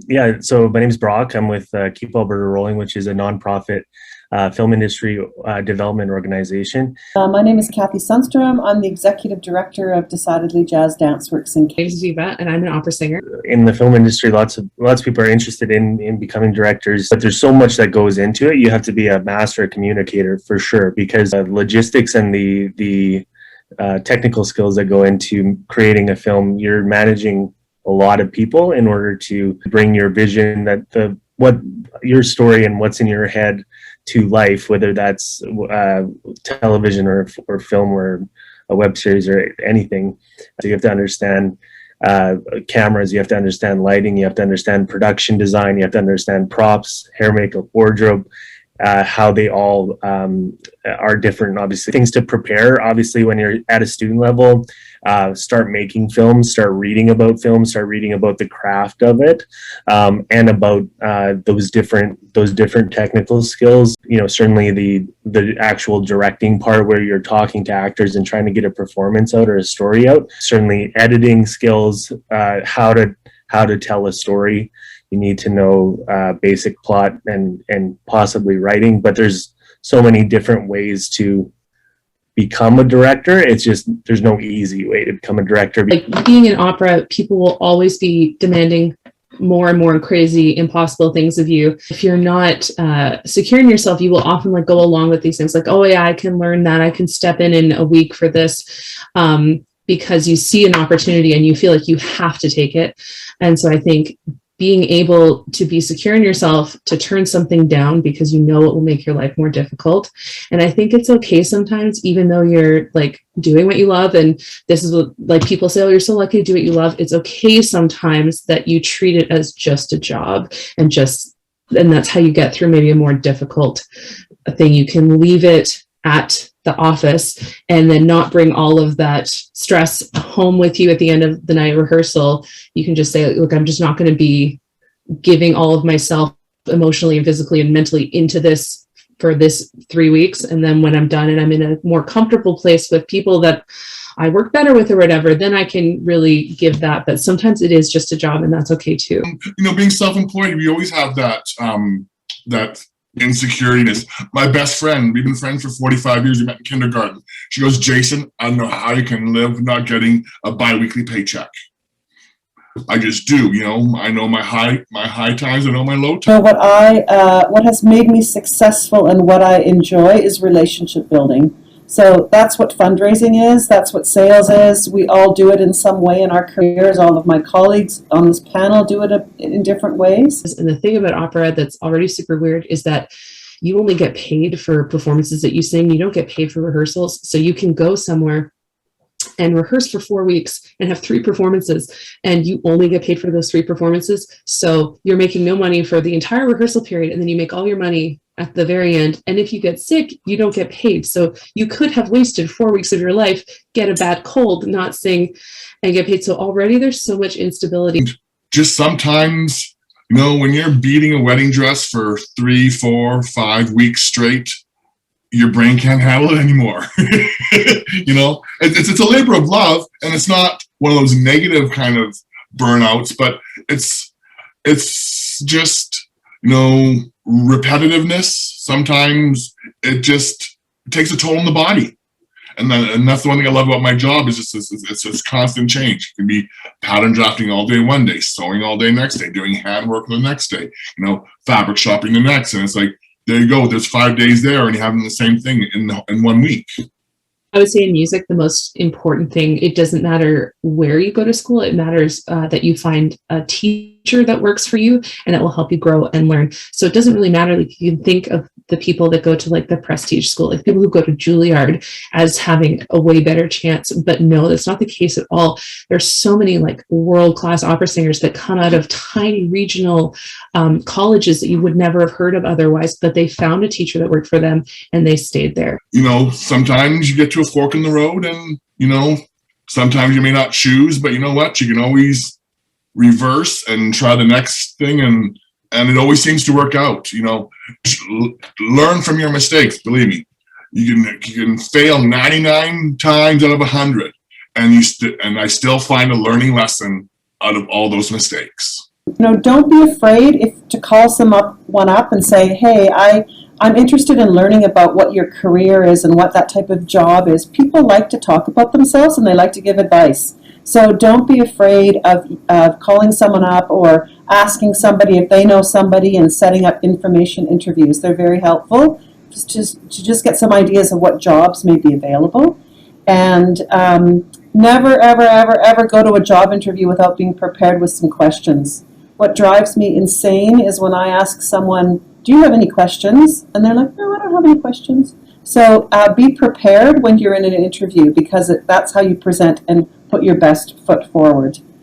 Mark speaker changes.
Speaker 1: Yeah, so my name is Brock. I'm with Keep Alberta Rolling, which is a nonprofit film industry development organization.
Speaker 2: My name is Kathy Sundstrom. I'm the executive director of Decidedly Jazz Dance Works in
Speaker 3: My name is Viva, and I'm an opera singer.
Speaker 1: In the film industry, lots of people are interested in becoming directors, but there's so much that goes into it. You have to be a master communicator for sure, because logistics and the technical skills that go into creating a film, you're managing a lot of people in order to bring your vision, what your story and what's in your head to life, whether that's television or film or a web series or anything. So you have to understand cameras, you have to understand lighting, you have to understand production design, you have to understand props, hair, makeup, wardrobe, how they all are different. Obviously, things to prepare. Obviously, when you're at a student level, start making films, start reading about films, start reading about the craft of it, and about those different technical skills. You know, certainly the actual directing part where you're talking to actors and trying to get a performance out or a story out. Certainly, editing skills, how to tell a story. You need to know basic plot and possibly writing, but there's so many different ways to become a director. It's just there's no easy way to become a director.
Speaker 3: Like being in opera, people will always be demanding more and more crazy, impossible things of you. If you're not secure in yourself, you will often like go along with these things like, oh yeah, I can learn that. I can step in a week for this. Because you see an opportunity and you feel like you have to take it. And so I think being able to be secure in yourself, to turn something down because you know it will make your life more difficult. And I think it's okay sometimes, even though you're like doing what you love. And this is what like people say, oh, you're so lucky to do what you love. It's okay sometimes that you treat it as just a job and that's how you get through maybe a more difficult thing. You can leave it at the office and then not bring all of that stress home with you at the end of the night rehearsal. You can just say, look, I'm just not going to be giving all of myself emotionally and physically and mentally into this for this 3 weeks. And then when I'm done and I'm in a more comfortable place with people that I work better with or whatever, then I can really give that. But sometimes it is just a job, and that's okay too.
Speaker 4: You know, being self-employed, we always have that insecurities. My best friend, we've been friends for 45 years. We met in kindergarten. She goes, Jason, I don't know how you can live not getting a bi-weekly paycheck. I just do, you know. I know my high times, I know my low times.
Speaker 2: So what has made me successful and what I enjoy is relationship building. So that's what fundraising is. That's what sales is. We all do it in some way in our careers. All of my colleagues on this panel do it in different ways.
Speaker 3: And the thing about opera that's already super weird is that you only get paid for performances that you sing. You don't get paid for rehearsals. So you can go somewhere and rehearse for 4 weeks and have 3 performances, and you only get paid for those 3 performances. So you're making no money for the entire rehearsal period, and then you make all your money at the very end. And if you get sick, you don't get paid. So you could have wasted 4 weeks of your life, get a bad cold, not sing, and get paid. So already there's so much instability.
Speaker 4: Just sometimes, you know, when you're beating a wedding dress for 3, 4, 5 weeks straight, your brain can't handle it anymore. You know, it's a labor of love, and it's not one of those negative kind of burnouts, but it's just, you know, repetitiveness. Sometimes it just takes a toll on the body. And that's the one thing I love about my job is it's constant change. It can be pattern drafting all day one day, sewing all day next day, doing handwork the next day, you know, fabric shopping the next. And it's like, there you go, there's 5 days there and you're having the same thing in 1 week.
Speaker 3: I would say in music, the most important thing, it doesn't matter where you go to school. It matters that you find a teacher that works for you and that will help you grow and learn. So it doesn't really matter. Like you can think of the people that go to like the prestige school, like people who go to Juilliard as having a way better chance, but no, that's not the case at all. There's so many like world-class opera singers that come out of tiny regional colleges that you would never have heard of otherwise, but they found a teacher that worked for them and they stayed there.
Speaker 4: You know, sometimes you get to a fork in the road and, you know, sometimes you may not choose, but you know what? You can always reverse and try the next thing, and it always seems to work out. You know, learn from your mistakes. Believe me, you can fail 99 times out of 100, and I still find a learning lesson out of all those mistakes.
Speaker 2: don't be afraid to call someone up and say, hey, I'm interested in learning about what your career is and what that type of job is. People like to talk about themselves and they like to give advice. So don't be afraid of calling someone up or asking somebody if they know somebody and setting up information interviews. They're very helpful to just get some ideas of what jobs may be available. And never, ever, ever, ever go to a job interview without being prepared with some questions. What drives me insane is when I ask someone, do you have any questions? And they're like, no, I don't have any questions. So be prepared when you're in an interview, because that's how you present and put your best foot forward.